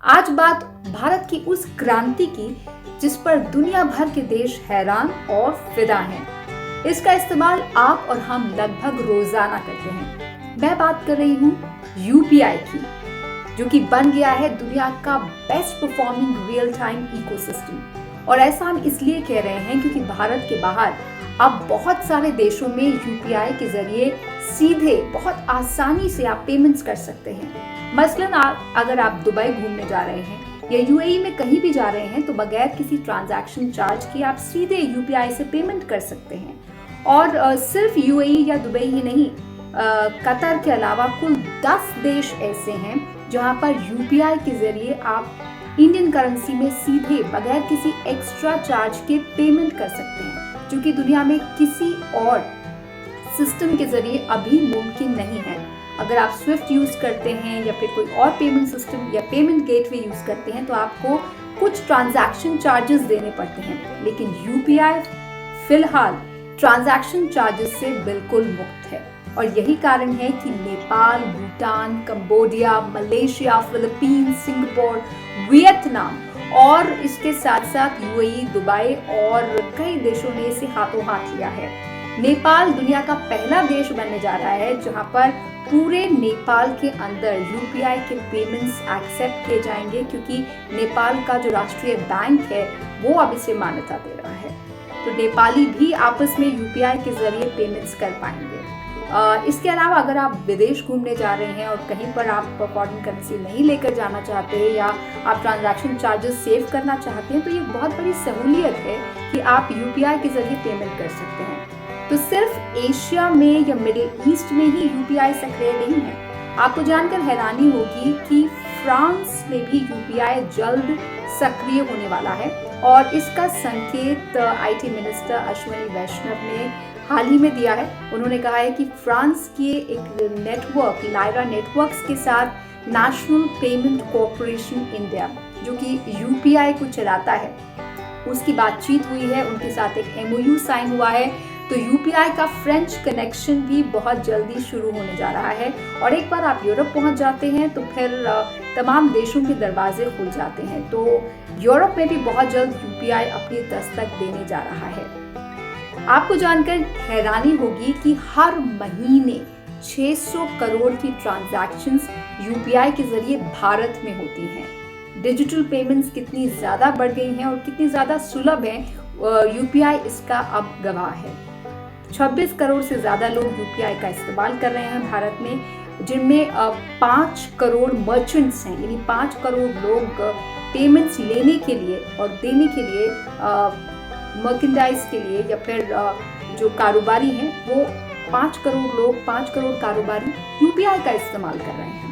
आज बात भारत की उस क्रांति की जिस पर दुनिया भर के देश हैरान और फिदा हैं। इसका इस्तेमाल आप और हम लगभग रोजाना करते हैं। मैं बात कर रही हूँ यूपीआई की, जो कि बन गया है दुनिया का best performing real time ecosystem. और ऐसा हम इसलिए कह रहे हैं क्योंकि भारत के बाहर अब बहुत सारे देशों में यूपीआई के जरिए सीधे बहुत आसानी से आप पेमेंट्स कर सकते हैं। मसलन अगर आप दुबई घूमने जा रहे हैं या यूएई में कहीं भी जा रहे हैं तो बगैर किसी ट्रांजैक्शन चार्ज के आप सीधे यूपीआई से पेमेंट कर सकते हैं। और सिर्फ यूएई या दुबई ही नहीं, कतर के अलावा कुल 10 देश ऐसे हैं जहां पर यूपीआई के जरिए आप इंडियन करेंसी में सीधे बगैर किसी एक्स्ट्रा चार्ज के पेमेंट कर सकते हैं, जो कि दुनिया में किसी और सिस्टम के जरिए अभी मुमकिन नहीं है। अगर आप स्विफ्ट यूज करते हैं या फिर कोई और पेमेंट सिस्टम या पेमेंट गेटवे यूज करते हैं तो आपको कुछ ट्रांजैक्शन चार्जेस देने पड़ते हैं, लेकिन यूपीआई फिलहाल ट्रांजैक्शन चार्जेस से बिल्कुल मुक्त है। और यही कारण है कि Nepal, Bhutan, Cambodia, Malaysia, Philippines, Singapore, Vietnam और इसके साथ साथ यूएई, दुबई और कई देशों ने इसे हाथों हाथ लिया है। नेपाल दुनिया का पहला देश बनने जा रहा है जहां पर पूरे नेपाल के अंदर यूपीआई के पेमेंट्स एक्सेप्ट किए जाएंगे, क्योंकि नेपाल का जो राष्ट्रीय बैंक है वो अब इसे मान्यता दे रहा है। तो नेपाली भी आपस में यूपीआई के जरिए पेमेंट्स कर पाएंगे। इसके अलावा अगर आप विदेश घूमने जा रहे हैं और कहीं पर आप फॉरेन करेंसी नहीं लेकर जाना चाहते हैं या आप ट्रांजैक्शन चार्जेस सेव करना चाहते हैं तो ये बहुत बड़ी सहूलियत है कि आप यूपीआई के जरिए पेमेंट कर सकते हैं। तो सिर्फ एशिया में या मिडिल ईस्ट में ही यूपीआई सक्रिय नहीं है। आपको जानकर हैरानी होगी कि फ्रांस में भी यूपीआई जल्द सक्रिय होने वाला है और इसका संकेत आईटी मिनिस्टर अश्विनी वैष्णव ने हाल ही में दिया है। उन्होंने कहा है कि फ्रांस के एक नेटवर्क लायरा नेटवर्क्स के साथ नेशनल पेमेंट कॉर्पोरेशन इंडिया, जो कि यूपीआई को चलाता है, उसकी बातचीत हुई है, उनके साथ एक एमओयू साइन हुआ है। तो यूपीआई का फ्रेंच कनेक्शन भी बहुत जल्दी शुरू होने जा रहा है और एक बार आप यूरोप पहुंच जाते हैं तो फिर तमाम देशों के दरवाजे खुल जाते हैं। तो यूरोप में भी बहुत जल्द यूपीआई अपनी दस्तक देने जा रहा है। आपको जानकर हैरानी होगी कि हर महीने 600 करोड़ की ट्रांजैक्शंस यूपीआई के जरिए भारत में होती हैं। डिजिटल पेमेंट्स कितनी ज्यादा बढ़ गई हैं और कितनी ज्यादा सुलभ हैं, यूपीआई इसका अब गवाह है। 26 करोड़ से ज्यादा लोग यूपीआई का इस्तेमाल कर रहे हैं भारत में, जिनमें 5 करोड़ मर्चेंट्स हैं, यानी 5 करोड़ लोग पेमेंट्स लेने के लिए और देने के लिए, मर्केंडाइज के लिए या फिर जो कारोबारी हैं वो 5 करोड़ लोग, 5 करोड़ कारोबारी यूपीआई का इस्तेमाल कर रहे हैं।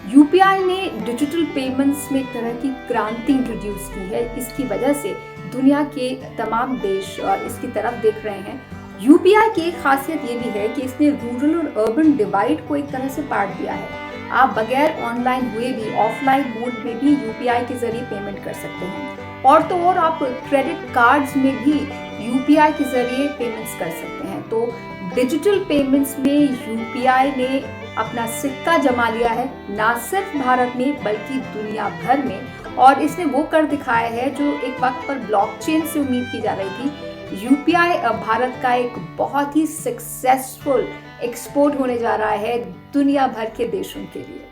यूपीआई ने डिजिटल पेमेंट्स में एक तरह की क्रांति इंट्रोड्यूस की है। इसकी वजह से दुनिया के तमाम देश इसकी तरफ देख रहे हैं। यूपीआई की एक खासियत ये भी है कि इसने रूरल और अर्बन डिवाइड को एक तरह से पाट दिया है। आप बगैर ऑनलाइन हुए भी ऑफलाइन मोड में भी यूपीआई के जरिए पेमेंट कर सकते हैं। और तो और आप क्रेडिट कार्ड्स में भी यूपीआई के जरिए पेमेंट्स कर सकते हैं। तो डिजिटल पेमेंट्स में यूपीआई ने अपना सिक्का जमा लिया है, ना सिर्फ भारत में बल्कि दुनिया भर में। और इसने वो कर दिखाया है जो एक वक्त पर ब्लॉकचेन से उम्मीद की जा रही थी। यूपीआई भारत का एक बहुत ही सक्सेसफुल एक्सपोर्ट होने जा रहा है दुनिया भर के देशों के लिए।